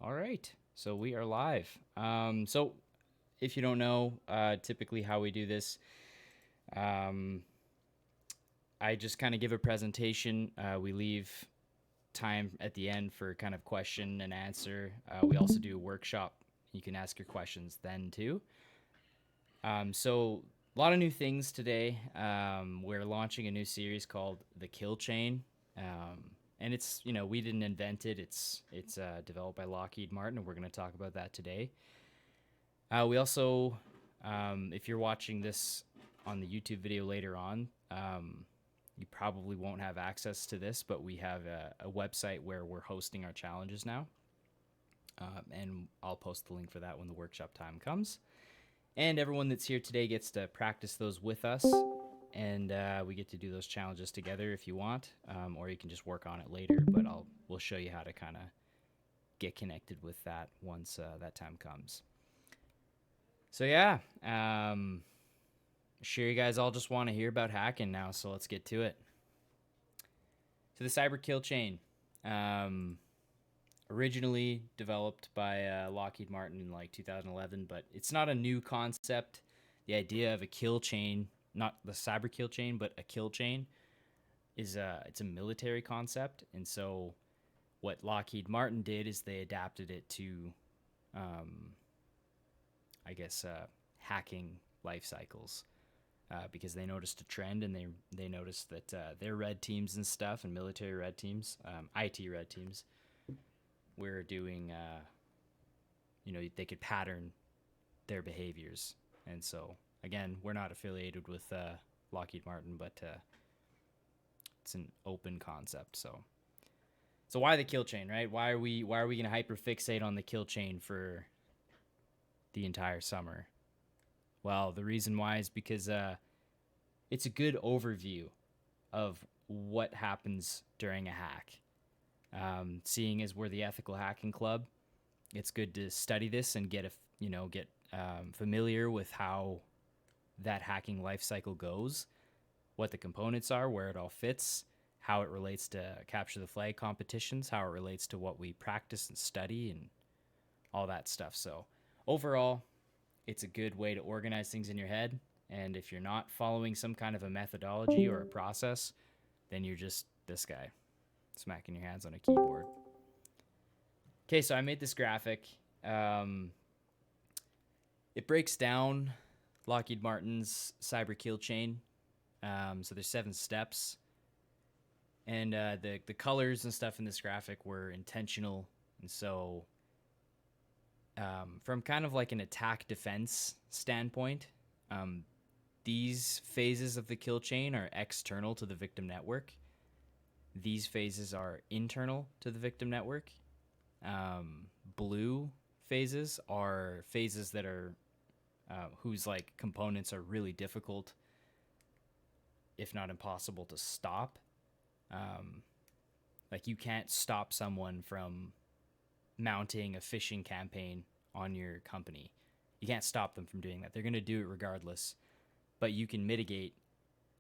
All right, so we are live. So if you don't know, typically how we do this, um, I just kind of give a presentation. We leave time at the end for kind of question and answer. We also do a workshop. You can ask your questions then too. So a lot of new things today. We're launching a new series called the Kill Chain. And it's we didn't invent it. It's developed by Lockheed Martin, and we're going to talk about that today. We also, if you're watching this on the YouTube video later on, you probably won't have access to this, but we have a website where we're hosting our challenges now. And I'll post the link for that when the workshop time comes. And everyone that's here today gets to practice those with us. And we get to do those challenges together if you want, or you can just work on it later. But we'll show you how to kind of get connected with that once that time comes. So yeah, sure you guys all just want to hear about hacking now, so let's get to it. So the cyber kill chain, originally developed by Lockheed Martin in like 2011, but it's not a new concept. The idea of a kill chain, not the cyber kill chain, but a kill chain, it's a military concept, and so what Lockheed Martin did is they adapted it to, um, I guess, hacking life cycles. Because they noticed a trend and they noticed that their red teams and stuff and military red teams, IT red teams, were doing, they could pattern their behaviors. And so, again, we're not affiliated with Lockheed Martin, but it's an open concept. So why the kill chain, right? Why are we going to hyperfixate on the kill chain for the entire summer? Well, the reason why is because it's a good overview of what happens during a hack. Seeing as we're the ethical hacking club, it's good to study this and get familiar with how that hacking life cycle goes, what the components are, where it all fits, how it relates to capture the flag competitions, how it relates to what we practice and study, and all that stuff. So overall, it's a good way to organize things in your head. And if you're not following some kind of a methodology or a process, then you're just this guy smacking your hands on a keyboard. Okay, so I made this graphic. It breaks down Lockheed Martin's cyber kill chain. So there's 7 steps, and the colors and stuff in this graphic were intentional. And so, from kind of like an attack defense standpoint, these phases of the kill chain are external to the victim network. These phases are internal to the victim network. Blue phases are phases that are whose like components are really difficult, if not impossible, to stop. Like you can't stop someone from mounting a phishing campaign on your company. You can't stop them from doing that. They're going to do it regardless. But you can mitigate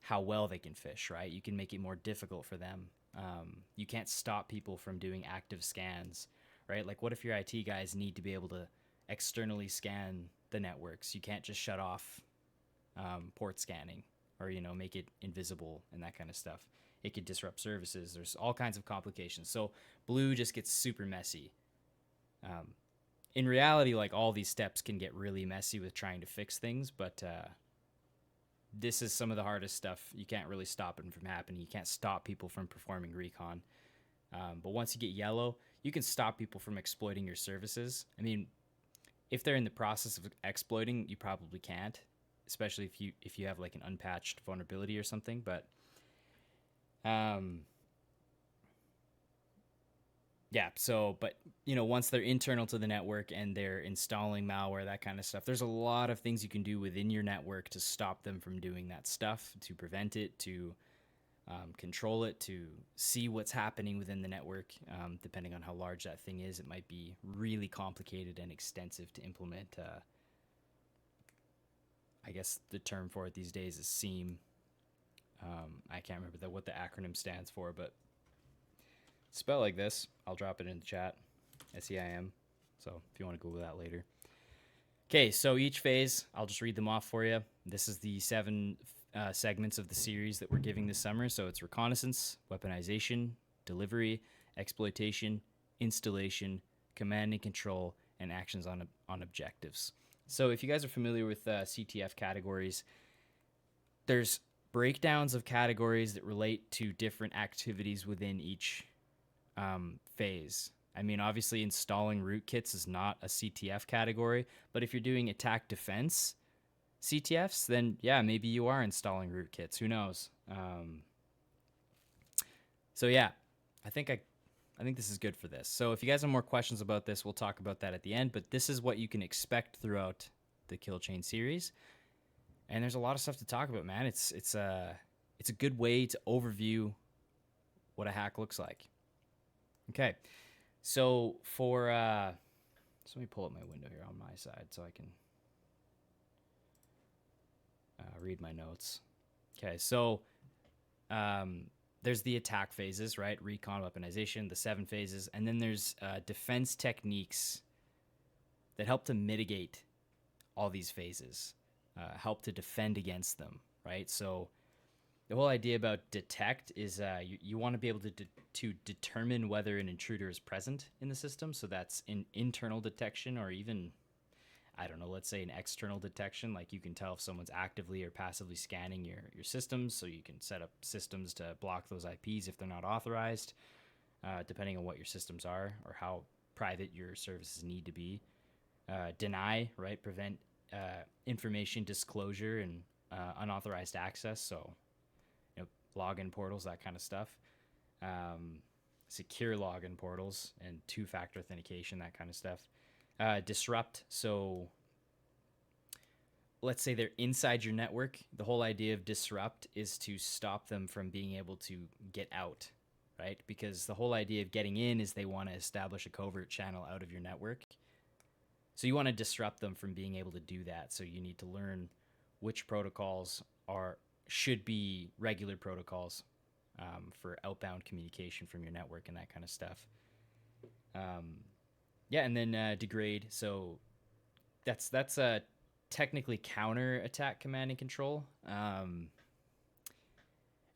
how well they can fish, right? You can make it more difficult for them. You can't stop people from doing active scans, right? Like, what if your IT guys need to be able to externally scan the networks? You can't just shut off port scanning or, make it invisible and that kind of stuff. It could disrupt services. There's all kinds of complications. So blue just gets super messy. In reality, like all these steps can get really messy with trying to fix things, but this is some of the hardest stuff. You can't really stop it from happening. You can't stop people from performing recon. But once you get yellow, you can stop people from exploiting your services. I mean, if they're in the process of exploiting, you probably can't, especially if you have like an unpatched vulnerability or something. But yeah, but once they're internal to the network and they're installing malware, that kind of stuff, there's a lot of things you can do within your network to stop them from doing that stuff, to prevent it, to control it, to see what's happening within the network. Depending on how large that thing is, it might be really complicated and extensive to implement. I guess the term for it these days is SIEM. I can't remember what the acronym stands for, but spell like this. I'll drop it in the chat. SEIM. So if you want to Google that later. Okay, so each phase, I'll just read them off for you. This is the 7 segments of the series that we're giving this summer. So it's reconnaissance, weaponization, delivery, exploitation, installation, command and control, and actions on objectives. So if you guys are familiar with CTF categories, there's breakdowns of categories that relate to different activities within each phase. I mean, obviously, installing rootkits is not a CTF category, but if you're doing attack defense CTFs, then yeah, maybe you are installing rootkits. Who knows? So yeah, I think this is good for this. So if you guys have more questions about this, we'll talk about that at the end. But this is what you can expect throughout the Kill Chain series, and there's a lot of stuff to talk about, man. It's a good way to overview what a hack looks like. Okay. So for so let me pull up my window here on my side so I can read my notes. Okay, so there's the attack phases, right? Recon, weaponization, the 7 phases, and then there's defense techniques that help to mitigate all these phases, help to defend against them, right? So the whole idea about detect is you want to be able to determine whether an intruder is present in the system. So that's an internal detection, or even, I don't know, let's say an external detection. Like you can tell if someone's actively or passively scanning your systems. So you can set up systems to block those IPs if they're not authorized, depending on what your systems are or how private your services need to be. Deny, right? Prevent information disclosure and unauthorized access. So login portals, that kind of stuff. Secure login portals and 2-factor authentication, that kind of stuff. Disrupt. So let's say they're inside your network. The whole idea of disrupt is to stop them from being able to get out, right? Because the whole idea of getting in is they want to establish a covert channel out of your network. So you want to disrupt them from being able to do that. So you need to learn which protocols should be regular protocols for outbound communication from your network and that kind of stuff. Yeah, and then degrade. So that's technically counter attack command and control. And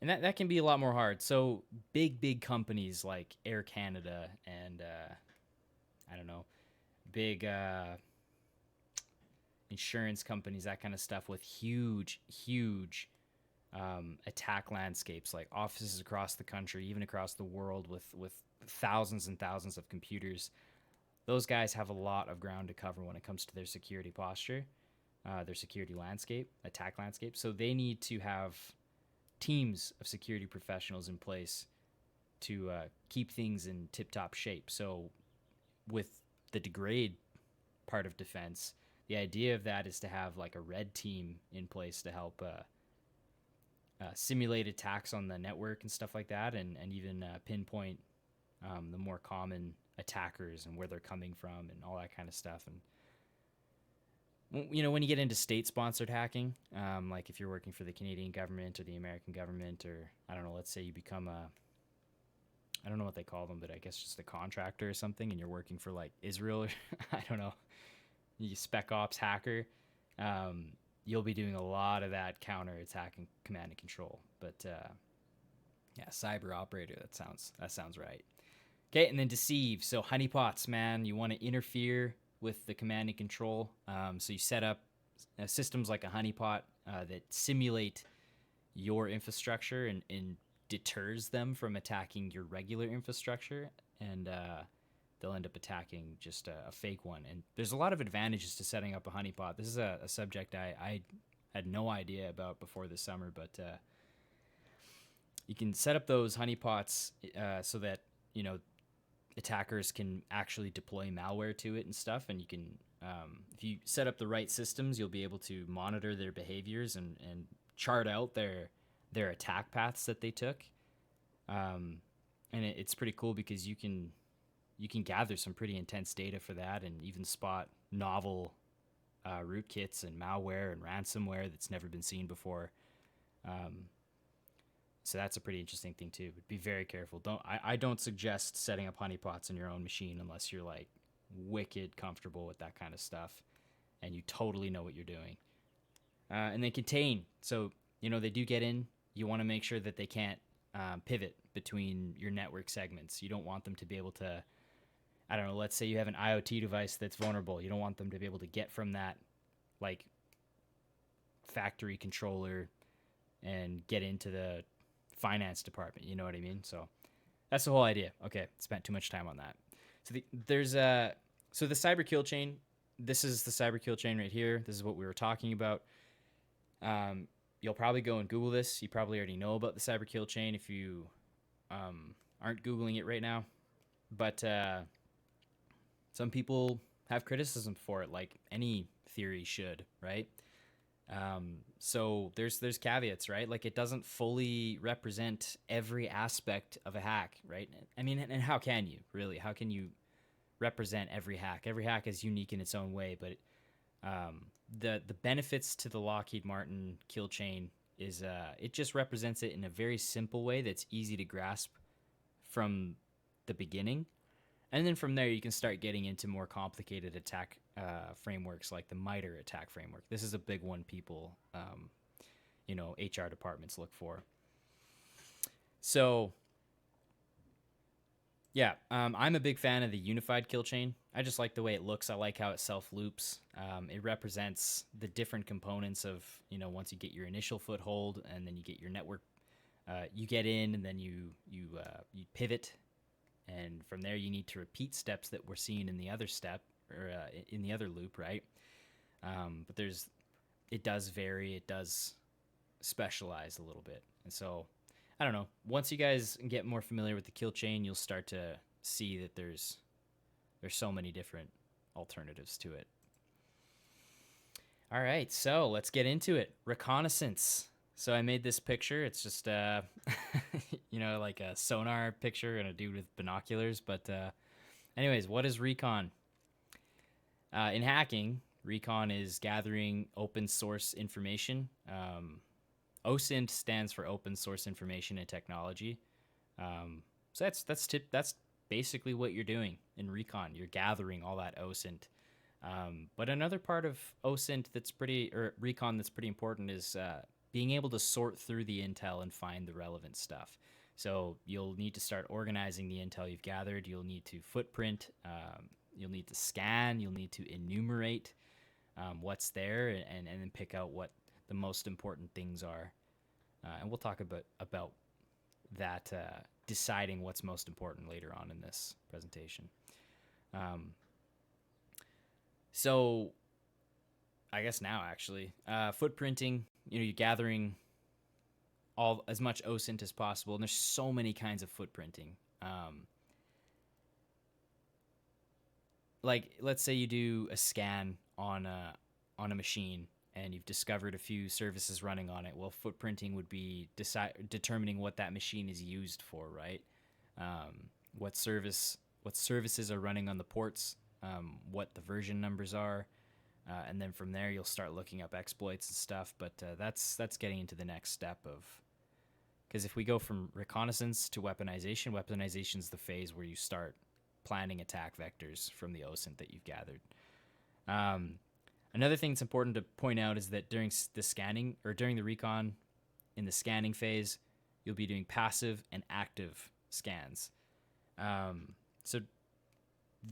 that can be a lot more hard. So big companies like Air Canada and I don't know, big insurance companies, that kind of stuff, with huge attack landscapes, like offices across the country, even across the world, with thousands and thousands of computers. Those guys have a lot of ground to cover when it comes to their security posture, their security landscape, attack landscape. So they need to have teams of security professionals in place to keep things in tip-top shape. So with the degrade part of defense, the idea of that is to have like a red team in place to help simulate attacks on the network and stuff like that, and even pinpoint the more common attackers and where they're coming from and all that kind of stuff. And when you get into state-sponsored hacking, like if you're working for the Canadian government or the American government, or I don't know, let's say you become I don't know what they call them, but I guess just a contractor or something, and you're working for like Israel, or I don't know, you spec ops hacker, you'll be doing a lot of that counter attack and command and control. But yeah, cyber operator, that sounds right. Okay, and then deceive. So honeypots, man, you want to interfere with the command and control. So you set up systems like a honeypot that simulate your infrastructure and deters them from attacking your regular infrastructure, and they'll end up attacking just a fake one. And there's a lot of advantages to setting up a honeypot. This is a subject I had no idea about before this summer, but you can set up those honeypots so that attackers can actually deploy malware to it and stuff. And you can, if you set up the right systems, you'll be able to monitor their behaviors and chart out their attack paths that they took. And it's pretty cool because you can gather some pretty intense data for that, and even spot novel rootkits and malware and ransomware that's never been seen before. So that's a pretty interesting thing too. But be very careful. I don't suggest setting up honeypots in your own machine unless you're like wicked comfortable with that kind of stuff, and you totally know what you're doing. And then contain. So, they do get in. You want to make sure that they can't pivot between your network segments. You don't want them to be able to, I don't know, let's say you have an IoT device that's vulnerable. You don't want them to be able to get from that, like, factory controller and get into the finance department. You know what I mean? So that's the whole idea. Okay, spent too much time on that. So the cyber kill chain. This is the cyber kill chain right here. This is what we were talking about. You'll probably go and Google this. You probably already know about the cyber kill chain if you aren't Googling it right now. But some people have criticism for it, like any theory should, right? So there's caveats, right? Like, it doesn't fully represent every aspect of a hack, right? I mean, and how can you, really? How can you represent every hack? Every hack is unique in its own way, but the benefits to the Lockheed Martin kill chain is it just represents it in a very simple way that's easy to grasp from the beginning. And then from there, you can start getting into more complicated attack frameworks like the MITRE attack framework. This is a big one people, HR departments look for. So, yeah, I'm a big fan of the unified kill chain. I just like the way it looks. I like how it self-loops. It represents the different components of, once you get your initial foothold and then you get your network, you get in and then you pivot. And from there, you need to repeat steps that we're seeing in the other step or in the other loop, right? But it does vary. It does specialize a little bit. And so, I don't know. Once you guys get more familiar with the kill chain, you'll start to see that there's so many different alternatives to it. All right, so let's get into it. Reconnaissance. So I made this picture. It's just, like a sonar picture and a dude with binoculars. But anyways, what is recon? In hacking, recon is gathering open source information. OSINT stands for Open Source Information and Technology. So that's basically what you're doing in recon. You're gathering all that OSINT. But another part of OSINT recon that's pretty important is being able to sort through the intel and find the relevant stuff. So you'll need to start organizing the intel you've gathered. You'll need to footprint. You'll need to scan. You'll need to enumerate what's there and then pick out what the most important things are. And we'll talk about that, deciding what's most important later on in this presentation. So I guess now, actually, footprinting, you're gathering as much OSINT as possible, and there's so many kinds of footprinting. Like, let's say you do a scan on a machine, and you've discovered a few services running on it. Well, footprinting would be determining what that machine is used for, right? What services are running on the ports, what the version numbers are. And then from there, you'll start looking up exploits and stuff. But that's getting into the next step because if we go from reconnaissance to weaponization is the phase where you start planning attack vectors from the OSINT that you've gathered. Another thing that's important to point out is that during the scanning or during the recon in the scanning phase, you'll be doing passive and active scans. So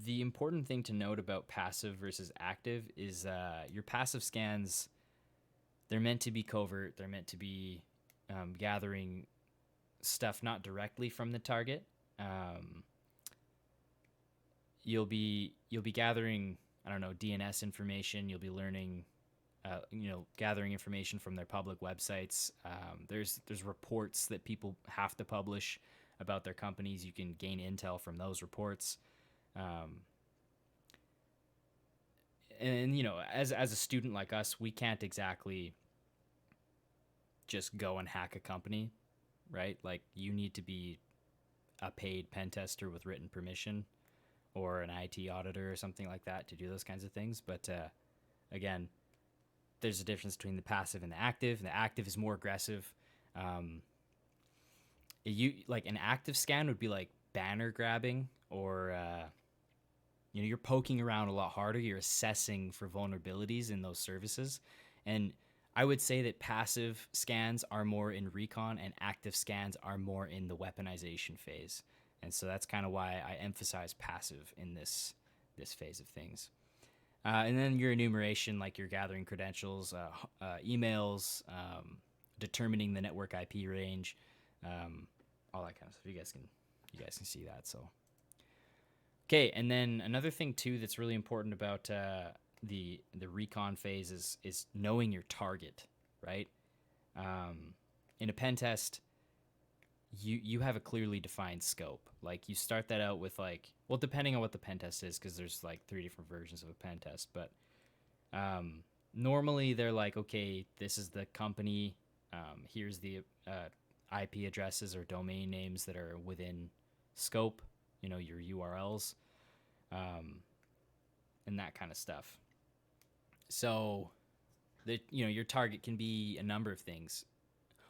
the important thing to note about passive versus active is your passive scans, they're meant to be covert. They're meant to be gathering stuff not directly from the target. You'll be gathering, I don't know, DNS information. You'll be learning, gathering information from their public websites. There's reports that people have to publish about their companies. You can gain intel from those reports. And as a student like us, we can't exactly just go and hack a company, right? Like, you need to be a paid pen tester with written permission or an IT auditor or something like that to do those kinds of things. But again, there's a difference between the passive and the active. And the active is more aggressive. Like an active scan would be like banner grabbing or you're poking around a lot harder. You're assessing for vulnerabilities in those services. And I would say that passive scans are more in recon and active scans are more in the weaponization phase. And so that's kind of why I emphasize passive in this phase of things. And then your enumeration, like you're gathering credentials, emails, determining the network IP range, all that kind of stuff. You guys can see that. So okay, and then another thing too that's really important about the recon phase is knowing your target, right? In a pen test, you have a clearly defined scope. Like you start that out with like, well, depending on what the pen test is, because there's like 3 different versions of a pen test, but normally they're like, okay, this is the company, here's the IP addresses or domain names that are within scope, your URLs, and that kind of stuff. So your target can be a number of things.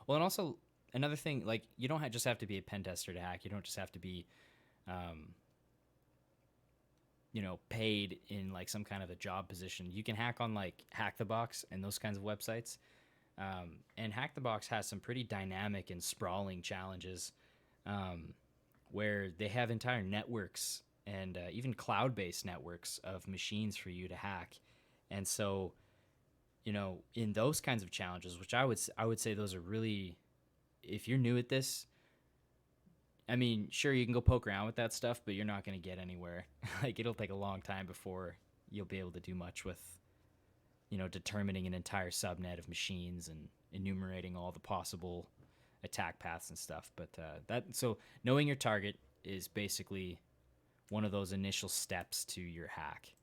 Well, and also another thing, like you don't just have to be a pen tester to hack. You don't just have to be, paid in like some kind of a job position. You can hack on like Hack the Box and those kinds of websites. And Hack the Box has some pretty dynamic and sprawling challenges, where they have entire networks and even cloud-based networks of machines for you to hack. And so, in those kinds of challenges, which I would say those are really, if you're new at this, I mean, sure, you can go poke around with that stuff, but you're not going to get anywhere. Like, it'll take a long time before you'll be able to do much with, determining an entire subnet of machines and enumerating all the possible attack paths and stuff. But so knowing your target is basically one of those initial steps to your hack.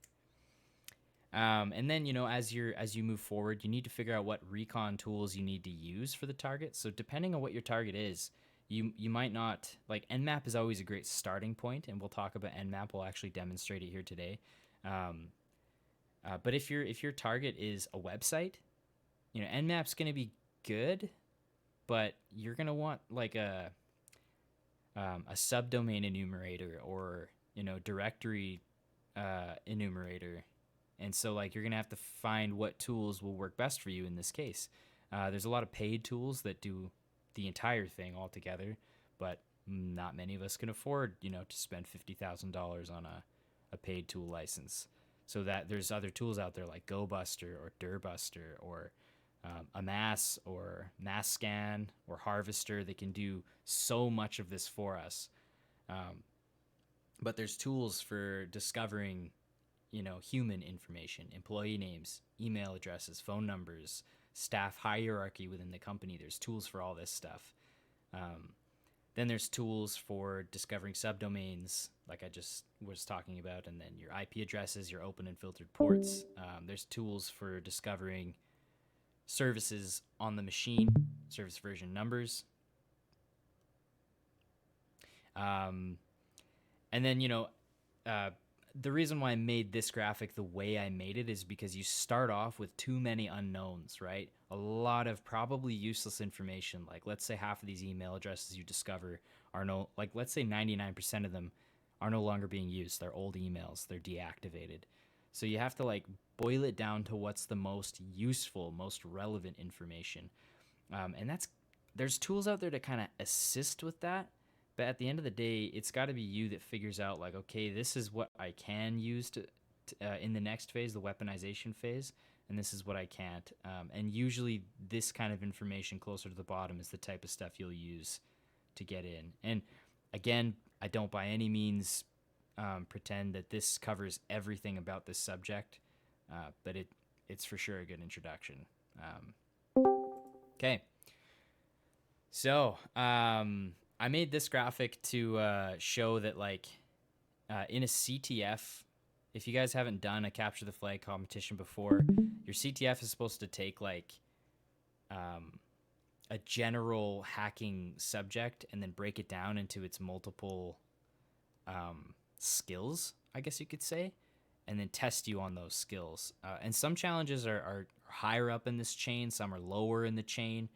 And then, as you move forward, you need to figure out what recon tools you need to use for the target. So depending on what your target is, you might not, like, Nmap is always a great starting point, and we'll talk about Nmap. We'll actually demonstrate it here today. But if your target is a website, Nmap's going to be good, but you're going to want like a subdomain enumerator or directory enumerator. And so, like, you're going to have to find what tools will work best for you in this case. There's a lot of paid tools that do the entire thing altogether, but not many of us can afford, to spend $50,000 on a paid tool license. So that there's other tools out there like Gobuster or Durbuster or Amass or Rustscan or Harvester that can do so much of this for us. But there's tools for discovering human information, employee names, email addresses, phone numbers, staff hierarchy within the company. There's tools for all this stuff. Then there's tools for discovering subdomains, like I just was talking about, and then your IP addresses, your open and filtered ports. There's tools for discovering services on the machine, service version numbers. And then, the reason why I made this graphic the way I made it is because you start off with too many unknowns, right? A lot of probably useless information. Like, let's say half of these email addresses you discover are let's say 99% of them are no longer being used. They're old emails. They're deactivated. So you have to like boil it down to what's the most useful, most relevant information. And there's tools out there to kind of assist with that. But at the end of the day, it's got to be you that figures out, like, okay, this is what I can use to in the next phase, the weaponization phase, and this is what I can't. And usually this kind of information closer to the bottom is the type of stuff you'll use to get in. And again, I don't by any means pretend that this covers everything about this subject, but it's for sure a good introduction. Okay. So, I made this graphic to show that, like, in a CTF, if you guys haven't done a capture the flag competition before, your CTF is supposed to take, like, a general hacking subject and then break it down into its multiple skills, I guess you could say, and then test you on those skills. And some challenges are higher up in this chain, some are lower in the chain.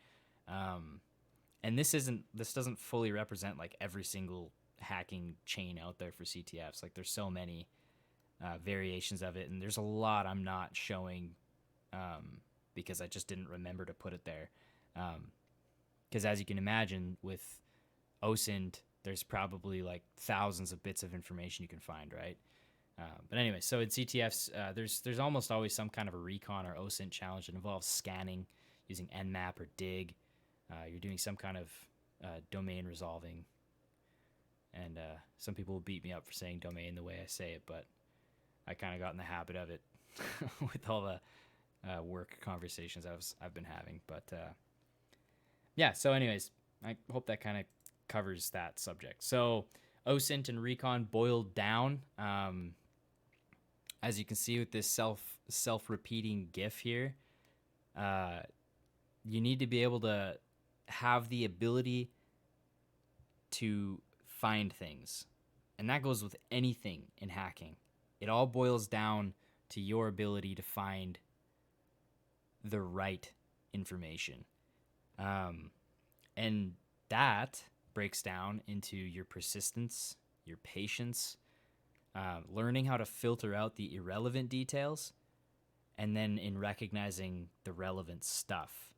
And this doesn't fully represent like every single hacking chain out there for CTFs. Like, there's so many. variations of it, and there's a lot I'm not showing because I just didn't remember to put it there. Because as you can imagine, with OSINT, there's probably like thousands of bits of information you can find, right? But anyway, so in CTFs, there's almost always some kind of a recon or OSINT challenge that involves scanning using Nmap or dig. You're doing some kind of domain resolving, and some people will beat me up for saying domain the way I say it, but I kind of got in the habit of it with all the work conversations I've been having. But yeah, so anyways, I hope that kind of covers that subject. So OSINT and recon boiled down. As you can see with this self-repeating GIF here, you need to be able to have the ability to find things. And that goes with anything in hacking. It all boils down to your ability to find the right information. And that breaks down into your persistence, your patience, learning how to filter out the irrelevant details, and then in recognizing the relevant stuff.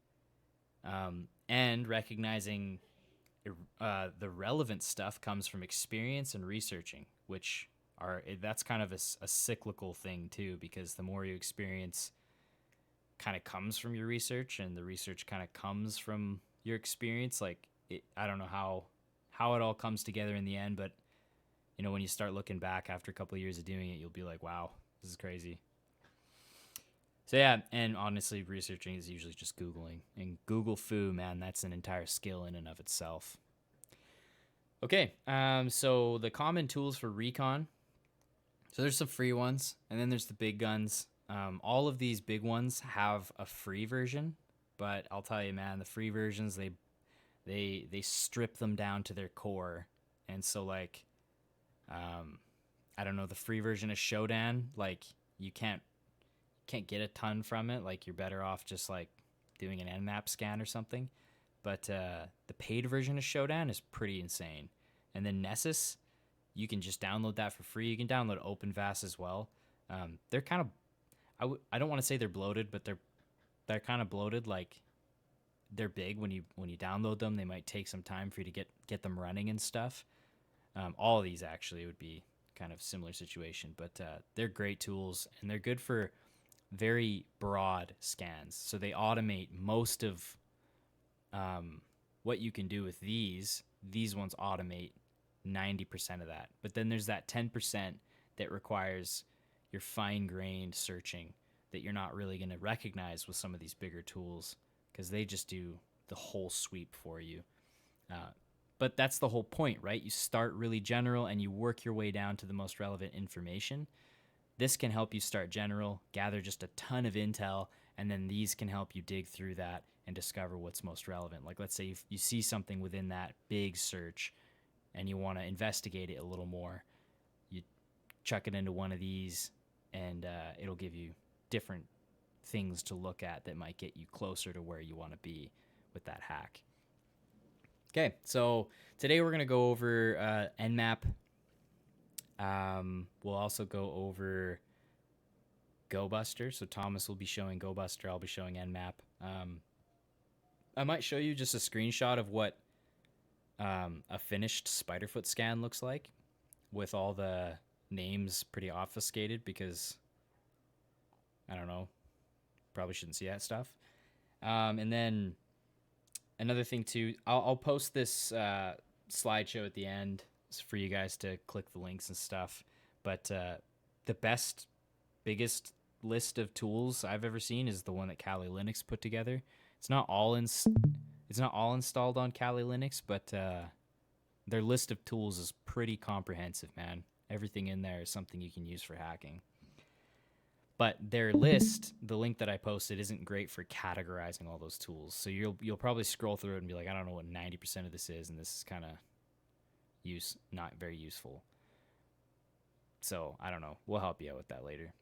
And recognizing the relevant stuff comes from experience and researching, which that's kind of a cyclical thing too, because the more you experience kind of comes from your research, and the research kind of comes from your experience. Like, I don't know how it all comes together in the end, but you know, when you start looking back after a couple of years of doing it, you'll be like, wow, this is crazy. So yeah, and honestly, researching is usually just Googling. And Google foo, man, that's an entire skill in and of itself. Okay, so the common tools for recon. So there's some free ones, and then there's the big guns. All of these big ones have a free version, but I'll tell you, man, the free versions, they strip them down to their core. And so, like, I don't know, the free version of Shodan, like, you can't get a ton from it. Like, you're better off just like doing an Nmap scan or something. But the paid version of Shodan is pretty insane. And then Nessus, you can just download that for free. You can download OpenVAS as well. They're kind of, I don't want to say they're bloated, but they're kind of bloated. Like, they're big when you download them. They might take some time for you to get them running and stuff. All of these actually would be kind of similar situation, but they're great tools, and they're good for very broad scans. So they automate most of what you can do with these. These ones automate 90% of that. But then there's that 10% that requires your fine-grained searching that you're not really going to recognize with some of these bigger tools, because they just do the whole sweep for you. But that's the whole point, right? You start really general and you work your way down to the most relevant information. This can help you start general, gather just a ton of intel, and then these can help you dig through that and discover what's most relevant. Like, let's say you see something within that big search and you want to investigate it a little more. You chuck it into one of these, and it'll give you different things to look at that might get you closer to where you want to be with that hack. Okay, so today we're going to go over Nmap. We'll also go over Gobuster. So Thomas will be showing Gobuster. I'll be showing Nmap. I might show you just a screenshot of what a finished Spiderfoot scan looks like, with all the names pretty obfuscated, because I don't know, probably shouldn't see that stuff. And then another thing too, I'll post this slideshow at the end for you guys to click the links and stuff. But the biggest list of tools I've ever seen is the one that Kali Linux put together. It's not all installed on Kali Linux, but their list of tools is pretty comprehensive, man. Everything in there is something you can use for hacking. But their list, the link that I posted, isn't great for categorizing all those tools. So you'll probably scroll through it and be like, I don't know what 90% of this is, and this is kind of not very useful. So I don't know. We'll help you out with that later.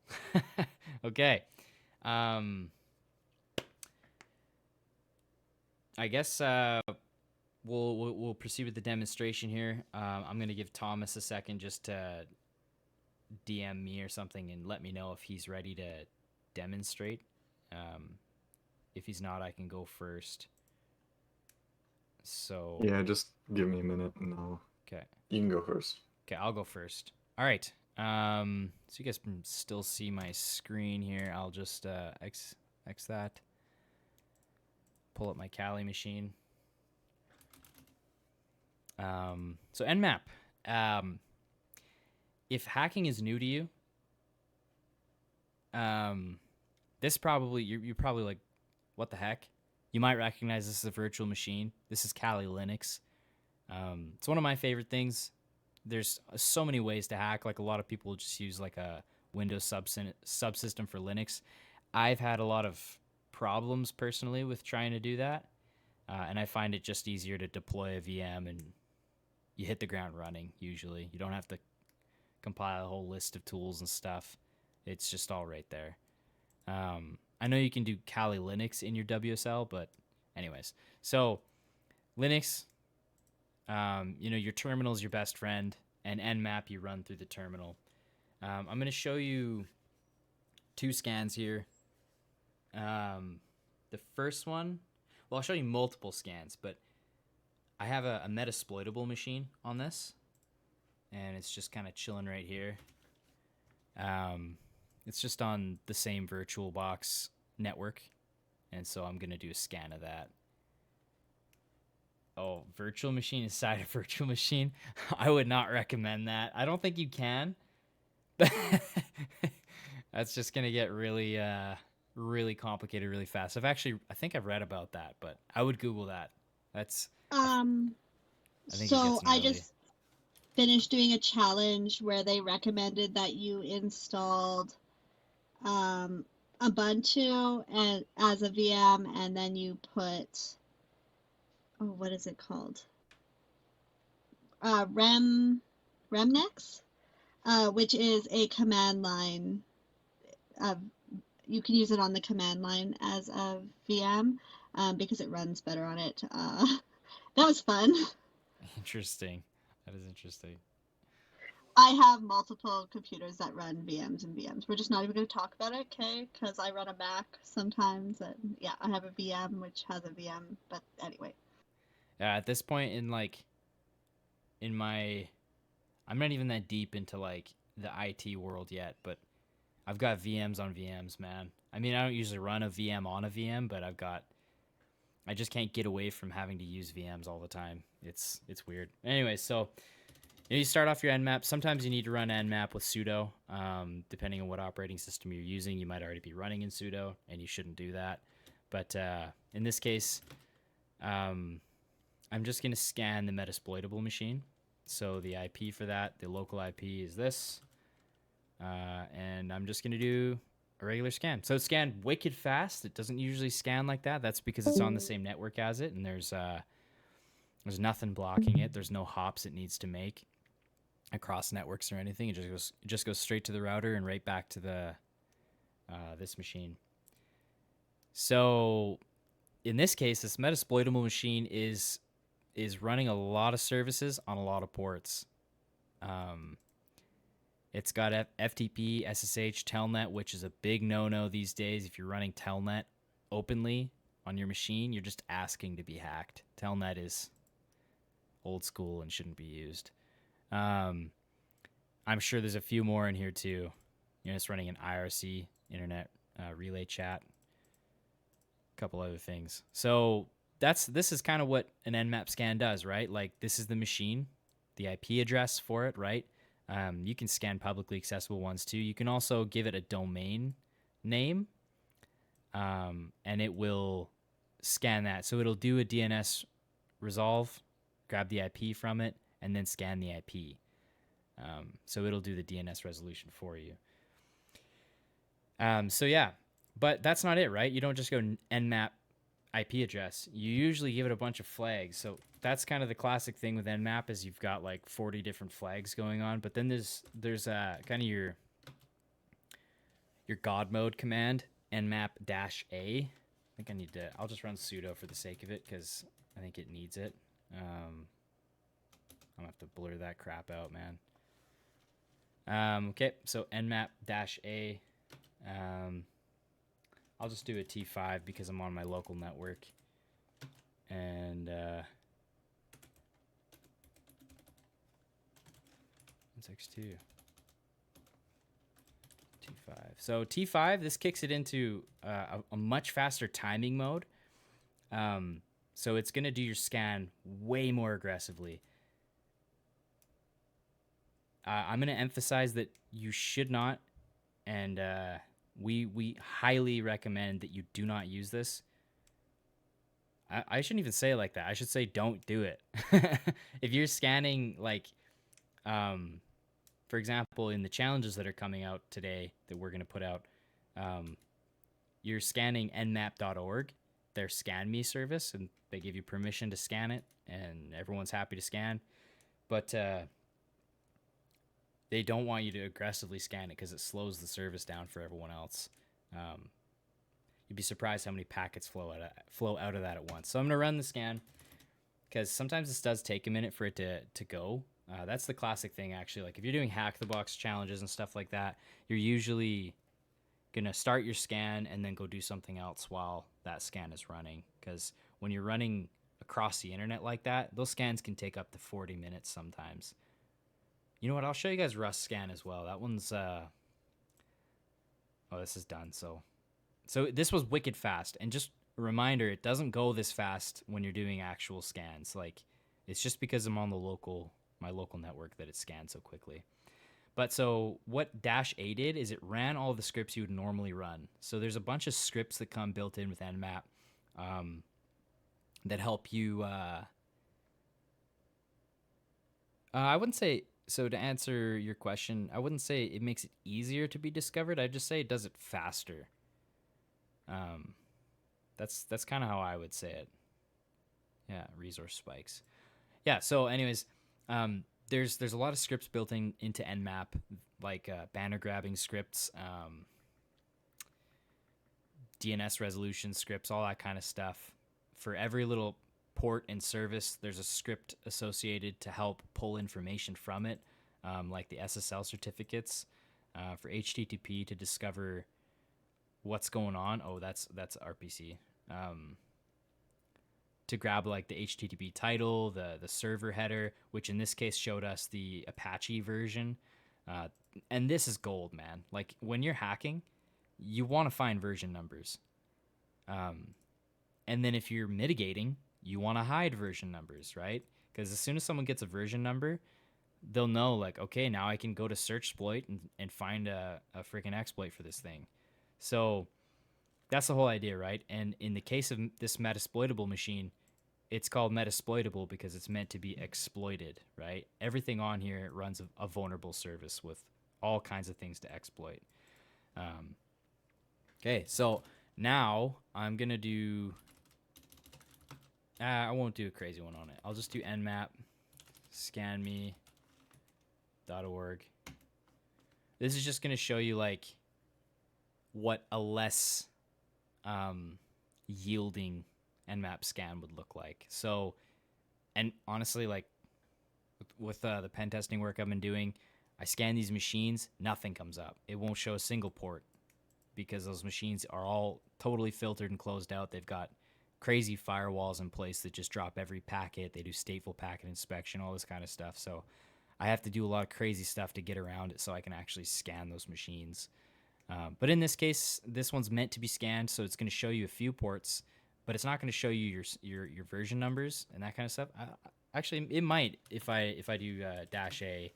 Okay. I guess we'll proceed with the demonstration here. I'm going to give Thomas a second just to DM me or something and let me know if he's ready to demonstrate. If he's not, I can go first. So Yeah, just give me a minute and okay. You can go first. Okay, I'll go first. All right. So you guys can still see my screen here. I'll just X that. Pull up my Kali machine. So Nmap. If hacking is new to you, this probably you're probably like, what the heck? You might recognize this as a virtual machine. This is Kali Linux. It's one of my favorite things. There's so many ways to hack. Like a lot of people just use like a Windows subsystem for Linux. I've had a lot of problems personally with trying to do that, and I find it just easier to deploy a VM and you hit the ground running. Usually, you don't have to compile a whole list of tools and stuff. It's just all right there. I know you can do Kali Linux in your WSL, but anyways, so Linux, your terminal is your best friend, and Nmap you run through the terminal. I'm going to show you two scans here. The first one, well, I'll show you multiple scans, but I have a Metasploitable machine on this, and it's just kind of chilling right here. It's just on the same VirtualBox network, and so I'm going to do a scan of that. Oh, virtual machine inside a virtual machine? I would not recommend that. I don't think you can. That's just going to get really, really complicated really fast. I think I've read about that, but I would Google that. That's... I think it So gets I gnarly. just finished doing a challenge where they recommended that you installed Ubuntu and as a VM, and then you put, oh, what is it called? Remnex, which is a command line. You can use it on the command line as a VM because it runs better on it. That was fun. Interesting. That is interesting. I have multiple computers that run VMs and VMs. We're just not even going to talk about it, okay? Because I run a Mac sometimes, and yeah, I have a VM which has a VM. But anyway. Yeah, at this point in my, I'm not even that deep into like the IT world yet, but I've got VMs on VMs, man. I mean, I don't usually run a VM on a VM, but I just can't get away from having to use VMs all the time. It's weird. Anyway, so you start off your Nmap. Sometimes you need to run Nmap with sudo. Depending on what operating system you're using, you might already be running in sudo, and you shouldn't do that. But in this case, I'm just going to scan the Metasploitable machine. So the IP for that, the local IP is this. And I'm just going to do a regular scan. So it's scanned wicked fast. It doesn't usually scan like that. That's because it's on the same network as it, and there's nothing blocking it. There's no hops it needs to make across networks or anything. It just goes straight to the router and right back to the this machine. So in this case, this Metasploitable machine is running a lot of services on a lot of ports. It's got FTP, SSH, Telnet, which is a big no-no these days. If you're running Telnet openly on your machine, you're just asking to be hacked. Telnet is old school and shouldn't be used. I'm sure there's a few more in here too. It's running an IRC, Internet Relay Chat, a couple other things. So this is kind of what an Nmap scan does, right? Like this is the machine, the IP address for it, right? You can scan publicly accessible ones too. You can also give it a domain name, and it will scan that. So it'll do a DNS resolve, grab the IP from it, and then scan the IP. So it'll do the DNS resolution for you. So yeah, but that's not it, right? You don't just go Nmap IP address. You usually give it a bunch of flags. So that's kind of the classic thing with Nmap is you've got like 40 different flags going on. But then there's kind of your God mode command, Nmap-A. I think I'll just run sudo for the sake of it because I think it needs it. I'm gonna have to blur that crap out, man. Okay, so Nmap-A. I'll just do a T5 because I'm on my local network. And X2. T5. So T5, this kicks it into a much faster timing mode. So it's going to do your scan way more aggressively. I'm going to emphasize that you should not, and we highly recommend that you do not use this. I shouldn't even say it like that. I should say don't do it. If you're scanning, like, for example, in the challenges that are coming out today that we're going to put out, you're scanning nmap.org, their Scan Me service, and they give you permission to scan it, and everyone's happy to scan. But they don't want you to aggressively scan it because it slows the service down for everyone else. You'd be surprised how many packets flow out of that at once. So I'm going to run the scan because sometimes this does take a minute for it to go. That's the classic thing, actually. Like if you're doing hack the box challenges and stuff like that, you're usually going to start your scan and then go do something else while that scan is running. Because when you're running across the internet like that, those scans can take up to 40 minutes sometimes. You know what? I'll show you guys Rustscan as well. That one's... Oh, this is done. So this was wicked fast. And just a reminder, it doesn't go this fast when you're doing actual scans. Like, it's just because I'm on my local network that it scans so quickly. But so what -A did is it ran all the scripts you would normally run. So there's a bunch of scripts that come built in with Nmap that help you... I wouldn't say... So to answer your question, I wouldn't say it makes it easier to be discovered. I'd just say it does it faster. That's kind of how I would say it. Yeah, resource spikes. Yeah, so anyways, there's a lot of scripts built into Nmap, like banner grabbing scripts, DNS resolution scripts, all that kind of stuff. For every little port and service, there's a script associated to help pull information from it, like the SSL certificates, for HTTP to discover what's going on. Oh, that's RPC. To grab like the HTTP title, the server header, which in this case showed us the Apache version. And this is gold, man. Like when you're hacking, you want to find version numbers. And then if you're mitigating, you want to hide version numbers, right? Because as soon as someone gets a version number, they'll know like, okay, now I can go to Searchsploit and find a freaking exploit for this thing. So that's the whole idea, right? And in the case of this Metasploitable machine, it's called Metasploitable because it's meant to be exploited, right? Everything on here runs a vulnerable service with all kinds of things to exploit. Okay, so now I'm going to do... I won't do a crazy one on it. I'll just do nmap scanme.org. This is just going to show you like what a less yielding Nmap scan would look like. So, and honestly, like with the pen testing work I've been doing, I scan these machines, nothing comes up. It won't show a single port because those machines are all totally filtered and closed out. They've got crazy firewalls in place that just drop every packet. They do stateful packet inspection, all this kind of stuff. So I have to do a lot of crazy stuff to get around it so I can actually scan those machines. But in this case, this one's meant to be scanned, so it's going to show you a few ports, but it's not going to show you your version numbers and that kind of stuff. Actually, it might if I do -A.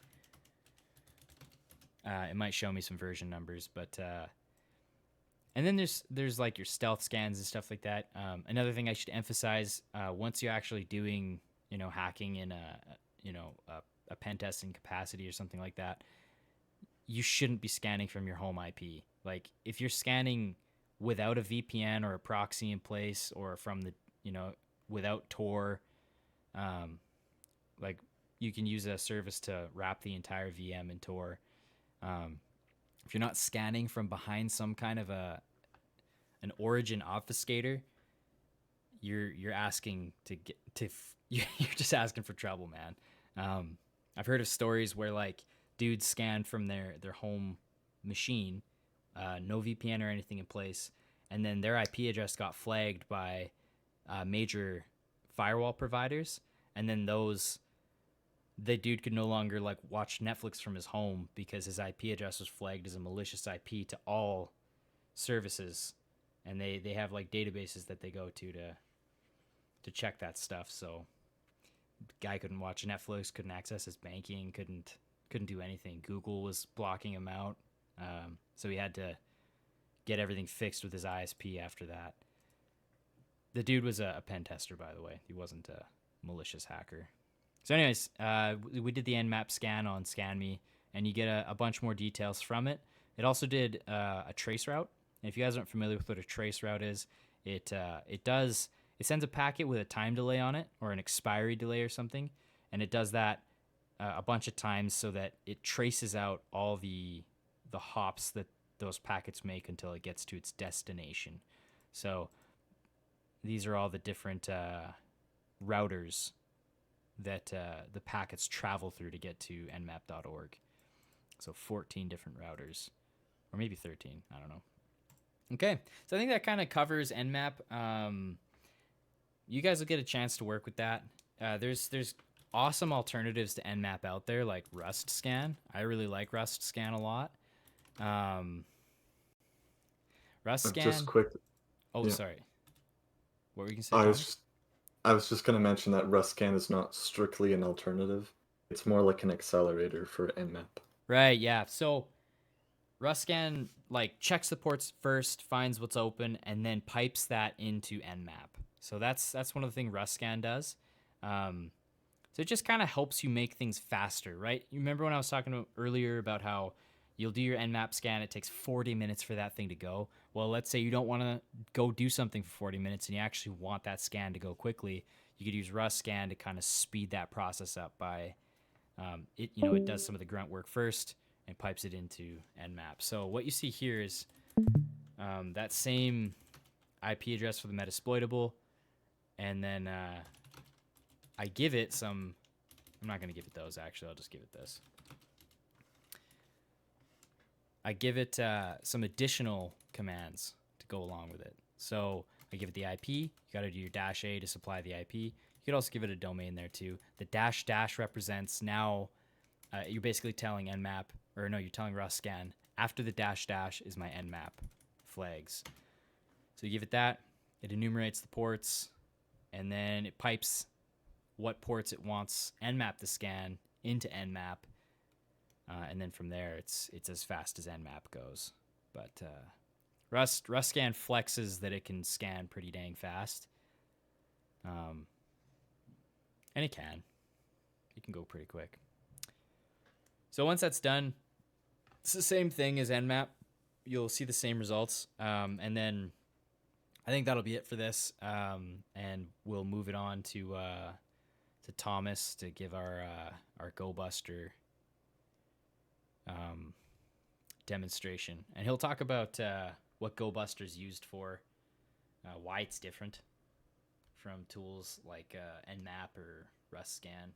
It might show me some version numbers, but and then there's like your stealth scans and stuff like that. Another thing I should emphasize: once you're actually doing hacking in a pen testing capacity or something like that, you shouldn't be scanning from your home IP. Like if you're scanning without a VPN or a proxy in place, or from the without Tor, like you can use a service to wrap the entire VM in Tor. If you're not scanning from behind some kind of an origin obfuscator, you're asking you're just asking for trouble, man. I've heard of stories where like dudes scanned from their home machine, no VPN or anything in place, and then their IP address got flagged by major firewall providers, and then the dude could no longer like watch Netflix from his home because his IP address was flagged as a malicious IP to all services, and they have like databases that they go to check that stuff. So guy couldn't watch Netflix, couldn't access his banking, couldn't do anything. Google was blocking him out, so he had to get everything fixed with his ISP after that. The dude was a pen tester, by the way. He wasn't a malicious hacker. So anyways, we did the Nmap scan on ScanMe, and you get a bunch more details from it. It also did a trace route. And if you guys aren't familiar with what a trace route is, it sends a packet with a time delay on it, or an expiry delay or something, and it does that a bunch of times so that it traces out all the hops that those packets make until it gets to its destination. So these are all the different routers that the packets travel through to get to nmap.org. So 14 different routers, or maybe 13, I don't know. Okay, so I think that kind of covers Nmap. You guys will get a chance to work with that. There's awesome alternatives to Nmap out there, like Rustscan. I really like Rustscan a lot. Rustscan. Just quick. Oh, yeah. Sorry. What were you gonna say? I was just gonna mention that Rustscan is not strictly an alternative. It's more like an accelerator for Nmap. Right. Yeah. So Rustscan like checks the ports first, finds what's open, and then pipes that into Nmap. So that's one of the things Rustscan does. So it just kind of helps you make things faster, right? You remember when I was talking earlier about how you'll do your Nmap scan, it takes 40 minutes for that thing to go. Well, let's say you don't want to go do something for 40 minutes and you actually want that scan to go quickly. You could use Rustscan to kind of speed that process up by it does some of the grunt work first and pipes it into Nmap. So what you see here is that same IP address for the Metasploitable, and then I give it some. I'm not going to give it those, actually. I'll just give it this. I give it some additional commands to go along with it. So I give it the IP. You got to do your -a to supply the IP. You could also give it a domain there too. The -- represents now, you're basically telling Nmap, or no, you're telling Rustscan, after the -- is my Nmap flags. So you give it that. It enumerates the ports, and then it pipes what ports it wants Nmap to scan into Nmap, and then from there it's as fast as Nmap goes. But Rustscan flexes that it can scan pretty dang fast, and it can go pretty quick. So once that's done, it's the same thing as Nmap. You'll see the same results, and then I think that'll be it for this, and we'll move it on to Thomas to give our Gobuster demonstration, and he'll talk about what Gobuster is used for, why it's different from tools like Nmap or Rustscan.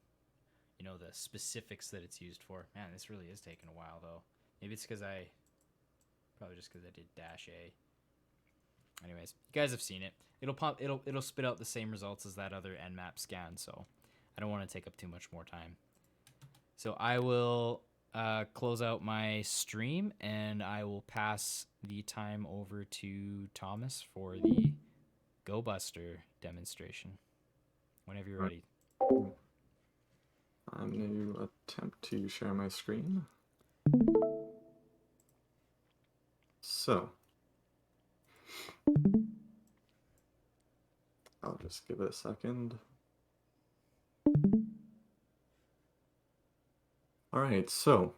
The specifics that it's used for. Man, this really is taking a while though. Maybe it's probably just because I did -a. Anyways, you guys have seen it. It'll spit out the same results as that other Nmap scan, so I don't want to take up too much more time. So I will close out my stream, and I will pass the time over to Thomas for the Gobuster demonstration. Whenever you're ready. I'm going to attempt to share my screen. So, I'll just give it a second. All right, so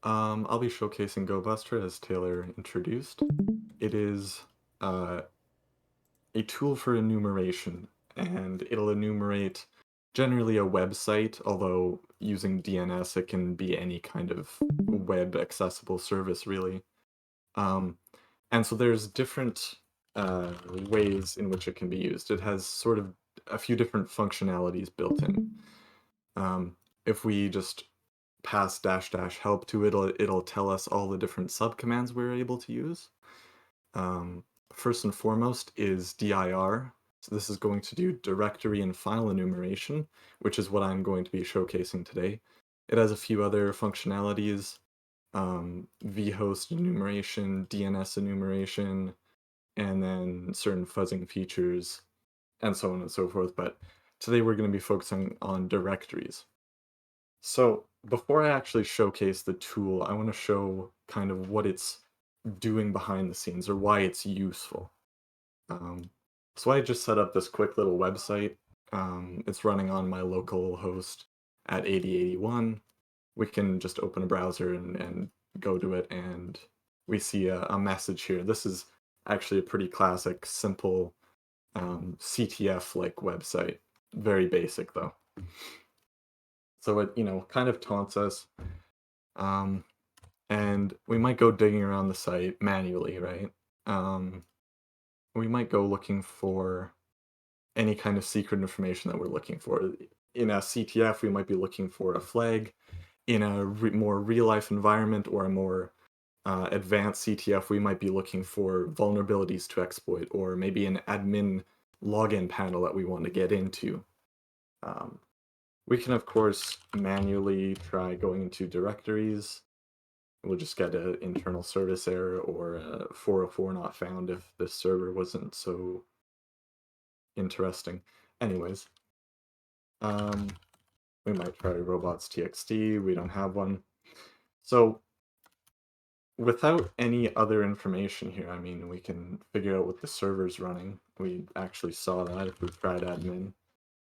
I'll be showcasing Gobuster as Taylor introduced. It is a tool for enumeration, and it'll enumerate generally a website, although using DNS it can be any kind of web accessible service really. And so there's different ways in which it can be used. It has sort of a few different functionalities built in. If we just pass dash dash help to it, it'll tell us all the different subcommands we're able to use. First and foremost is dir. So this is going to do directory and file enumeration, which is what I'm going to be showcasing today. It has a few other functionalities, vhost enumeration, DNS enumeration, and then certain fuzzing features, and so on and so forth. But today we're going to be focusing on directories. So before I actually showcase the tool, I want to show kind of what it's doing behind the scenes, or why it's useful. So I just set up this quick little website. It's running on my local host at 8081. We can just open a browser and go to it, and we see a message here. This is actually a pretty classic, simple CTF-like website. Very basic, though. So it, kind of taunts us. And we might go digging around the site manually, right? We might go looking for any kind of secret information that we're looking for. In a CTF, we might be looking for a flag. In a more real-life environment or a more advanced CTF, we might be looking for vulnerabilities to exploit, or maybe an admin login panel that we want to get into. We can, of course, manually try going into directories. We'll just get an internal service error or a 404 not found if this server wasn't so interesting. Anyways, we might try robots.txt. We don't have one. So without any other information here, I mean, we can figure out what the server's running. We actually saw that if we tried admin.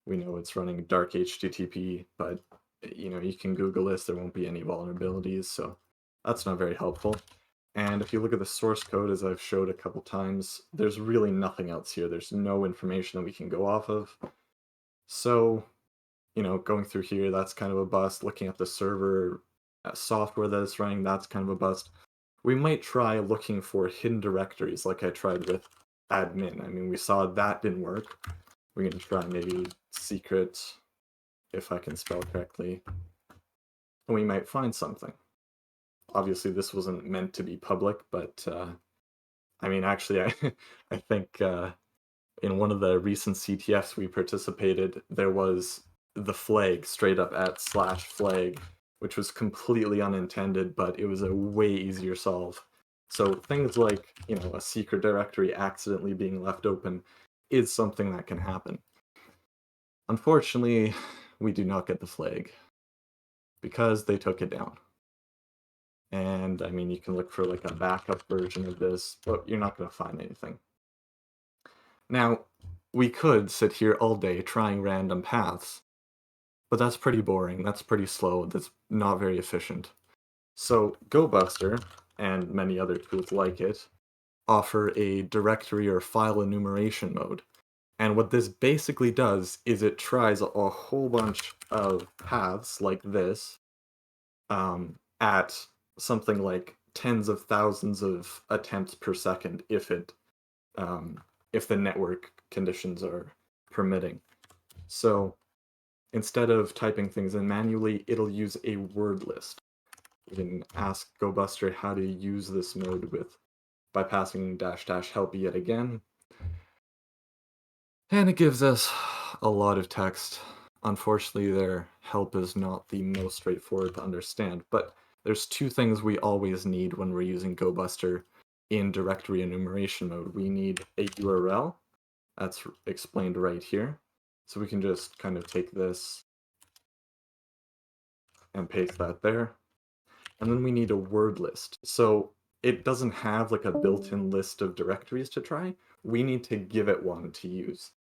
We know it's running dark HTTP, but you can Google this, there won't be any vulnerabilities, so that's not very helpful. And if you look at the source code, as I've showed a couple times, there's really nothing else here. There's no information that we can go off of. So, going through here, that's kind of a bust. Looking at the server software that it's running, that's kind of a bust. We might try looking for hidden directories like I tried with admin. I mean, we saw that didn't work. We're going to try maybe secret, if I can spell correctly, and we might find something. Obviously, this wasn't meant to be public, but I mean, actually, I think in one of the recent CTFs we participated, there was the flag straight up at /flag, which was completely unintended, but it was a way easier solve. So things like, a secret directory accidentally being left open is something that can happen. Unfortunately, we do not get the flag because they took it down. And I mean, you can look for like a backup version of this, but you're not going to find anything. Now, we could sit here all day trying random paths, but that's pretty boring, that's pretty slow, that's not very efficient. So Gobuster, and many other tools like it, offer a directory or file enumeration mode. And what this basically does is it tries a whole bunch of paths like this at something like tens of thousands of attempts per second if the network conditions are permitting. So instead of typing things in manually, it'll use a word list. You can ask Gobuster how to use this mode by passing -- help yet again. And it gives us a lot of text. Unfortunately, their help is not the most straightforward to understand, but there's two things we always need when we're using Gobuster in directory enumeration mode. We need a URL, that's explained right here. So we can just kind of take this and paste that there. And then we need a word list. So it doesn't have like a built-in list of directories to try. We need to give it one to use.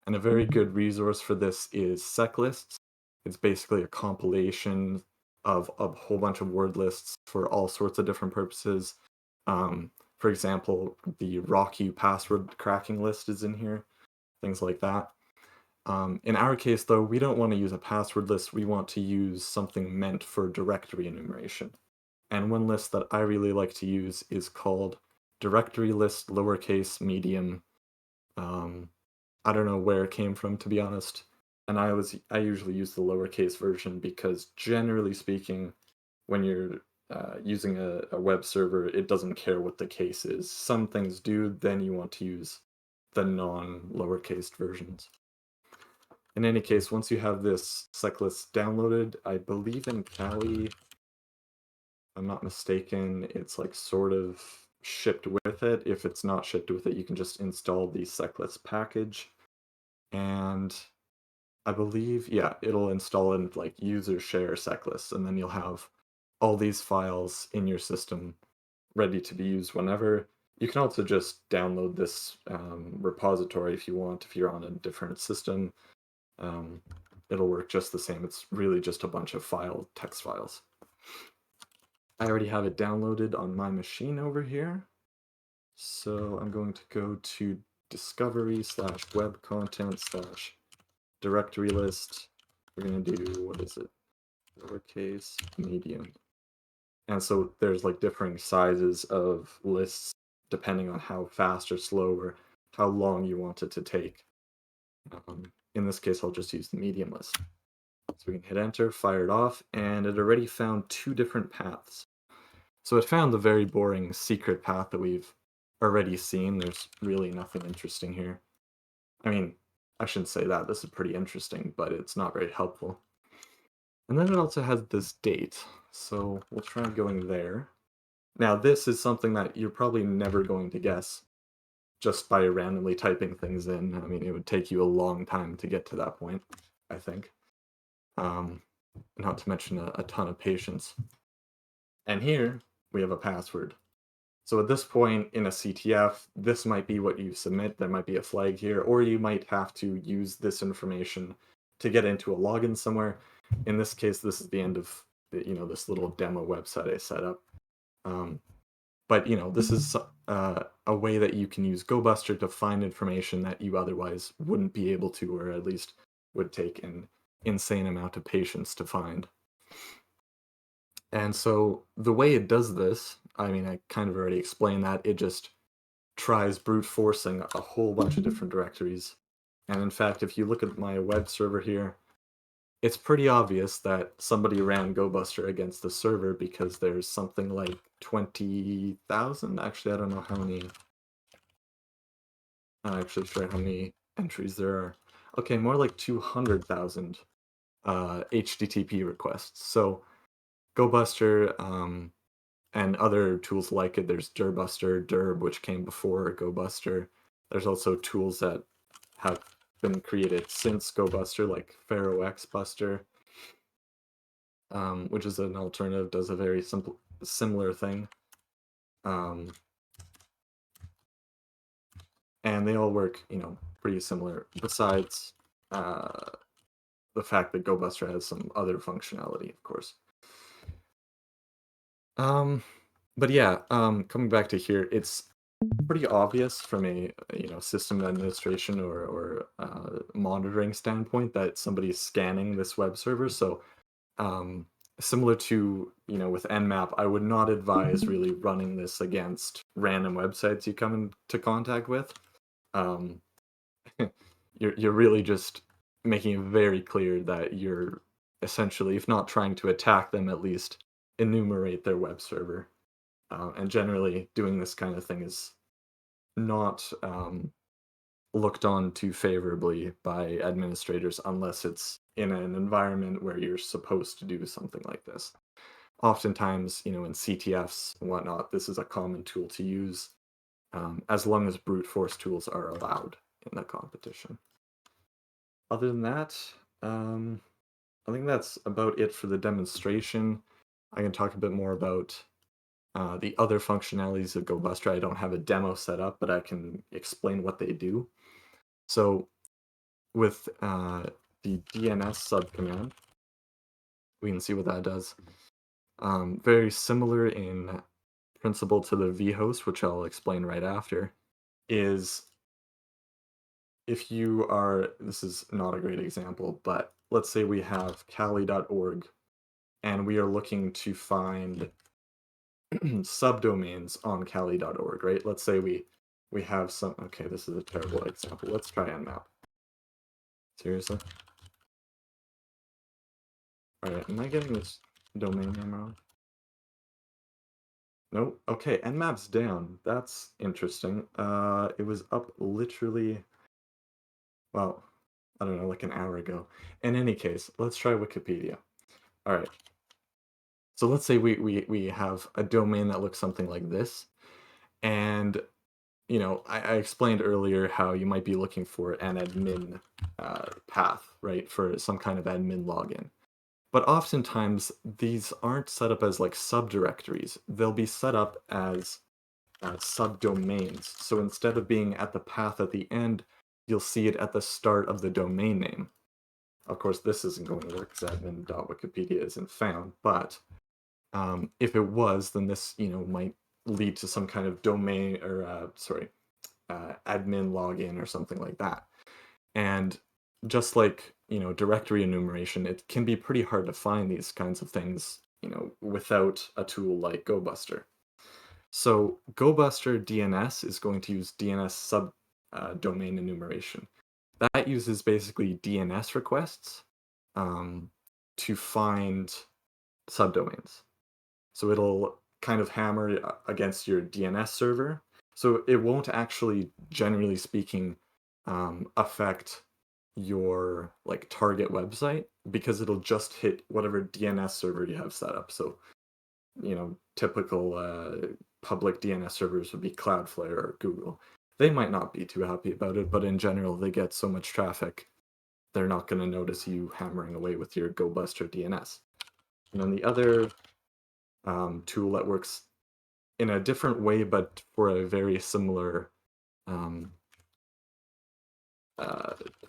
And a very good resource for this is seclists. It's basically a compilation of a whole bunch of word lists for all sorts of different purposes. For example, the RockU password cracking list is in here, things like that. In our case, though, we don't want to use a password list. We want to use something meant for directory enumeration. And one list that I really like to use is called directory list lowercase medium. I don't know where it came from, to be honest. And I usually use the lowercase version because generally speaking, when you're using a web server, it doesn't care what the case is. Some things do, then you want to use the non-lowercase versions. In any case, once you have this cyclist downloaded, I believe in Kali, if I'm not mistaken, it's like sort of shipped with it. If it's not shipped with it, you can just install the cyclist package. And I believe, yeah, it'll install in like user share cyclists, and then you'll have all these files in your system ready to be used whenever. You can also just download this repository if you want, if you're on a different system. It'll work just the same. It's really just a bunch of text files. I already have it downloaded on my machine over here. So I'm going to go to discovery/web content/directory list. We're going to do, what is it? Lowercase, medium. And so there's like differing sizes of lists depending on how fast or slow or how long you want it to take. In this case, I'll just use the medium list. So we can hit enter, fire it off, and it already found 2 different paths. So it found the very boring secret path that we've already seen. There's really nothing interesting here. I mean, I shouldn't say that. This is pretty interesting, but it's not very helpful. And then it also has this date. So we'll try going there. Now, this is something that you're probably never going to guess just by randomly typing things in. I mean, it would take you a long time to get to that point, I think. Not to mention a ton of patience. And here, we have a password. So at this point in a CTF, this might be what you submit. There might be a flag here, or you might have to use this information to get into a login somewhere. In this case, this is the end of this little demo website I set up. But this is a way that you can use Gobuster to find information that you otherwise wouldn't be able to, or at least would take an insane amount of patience to find. And so the way it does this, I mean, I kind of already explained that. It just tries brute forcing a whole bunch of different directories. And in fact, if you look at my web server here, it's pretty obvious that somebody ran Gobuster against the server because there's something like 20,000. Actually, I don't know how many. I'm not actually sure how many entries there are. Okay, more like 200,000 HTTP requests. So Gobuster and other tools like it, there's Dirbuster, Dirb, which came before Gobuster. There's also tools that have been created since Gobuster, like PharoXBuster, which is an alternative, does a very similar thing. And they all work, pretty similar, besides the fact that Gobuster has some other functionality, of course. But yeah, coming back to here, it's pretty obvious from a system administration or monitoring standpoint that somebody's scanning this web server. So similar to with Nmap, I would not advise really running this against random websites you come into contact with. You're really just making it very clear that you're essentially, if not trying to attack them, at least enumerate their web server. And generally, doing this kind of thing is not looked on too favorably by administrators unless it's in an environment where you're supposed to do something like this. Oftentimes, in CTFs and whatnot, this is a common tool to use as long as brute force tools are allowed in the competition. Other than that, I think that's about it for the demonstration. I can talk a bit more about the other functionalities of Gobuster. I don't have a demo set up, but I can explain what they do. So with the DNS subcommand, we can see what that does. Very similar in principle to the vhost, which I'll explain right after, is if you are, this is not a great example, but let's say we have Kali.org and we are looking to find subdomains on Kali.org, right? Let's say we have some, okay, this is a terrible example. Let's try Nmap. Seriously? Alright, am I getting this domain name wrong? Nope. Okay, Nmap's down. That's interesting. It was up literally, well, I don't know, like an hour ago. In any case, let's try Wikipedia. All right. So let's say we have a domain that looks something like this. And, I explained earlier how you might be looking for an admin path, right, for some kind of admin login. But oftentimes, these aren't set up as like subdirectories. They'll be set up as subdomains. So instead of being at the path at the end, you'll see it at the start of the domain name. Of course, this isn't going to work because admin.wikipedia isn't found, but if it was, then this, might lead to some kind of domain or, admin login or something like that. And just like, directory enumeration, it can be pretty hard to find these kinds of things, without a tool like Gobuster. So Gobuster DNS is going to use DNS domain enumeration. That uses basically DNS requests to find subdomains. So it'll kind of hammer against your DNS server. So it won't actually, generally speaking, affect your like target website because it'll just hit whatever DNS server you have set up. So, typical public DNS servers would be Cloudflare or Google. They might not be too happy about it, but in general, they get so much traffic, they're not going to notice you hammering away with your Gobuster DNS. And then the other tool that works in a different way, but for a very similar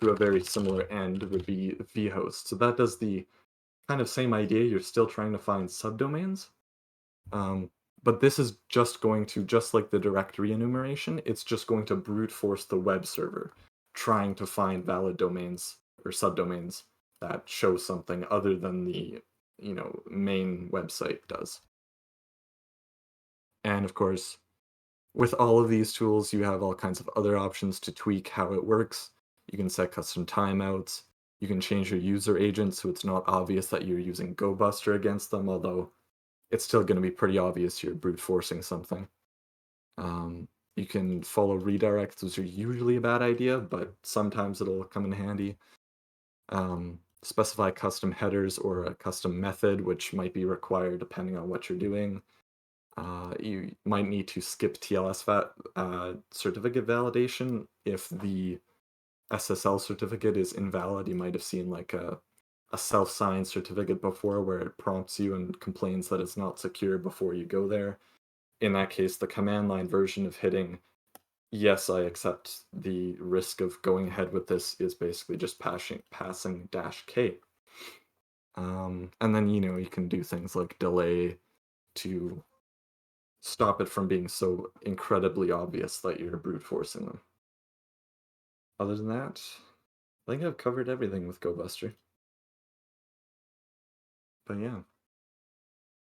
to a very similar end would be vhost. So that does the kind of same idea. You're still trying to find subdomains, but this is just going to, just like the directory enumeration, it's just going to brute force the web server, trying to find valid domains or subdomains that show something other than the main website does. And of course, with all of these tools, you have all kinds of other options to tweak how it works. You can set custom timeouts. You can change your user agent so it's not obvious that you're using Gobuster against them, although it's still going to be pretty obvious you're brute forcing something. You can follow redirects, which are usually a bad idea, but sometimes it'll come in handy. Specify custom headers or a custom method, which might be required depending on what you're doing. You might need to skip TLS certificate validation if the SSL certificate is invalid. You might have seen like a self-signed certificate before where it prompts you and complains that it's not secure before you go there. In that case, the command line version of hitting yes, I accept the risk of going ahead with this is basically just passing -K. And then, you can do things like delay to stop it from being so incredibly obvious that you're brute forcing them. Other than that, I think I've covered everything with Gobuster. But yeah.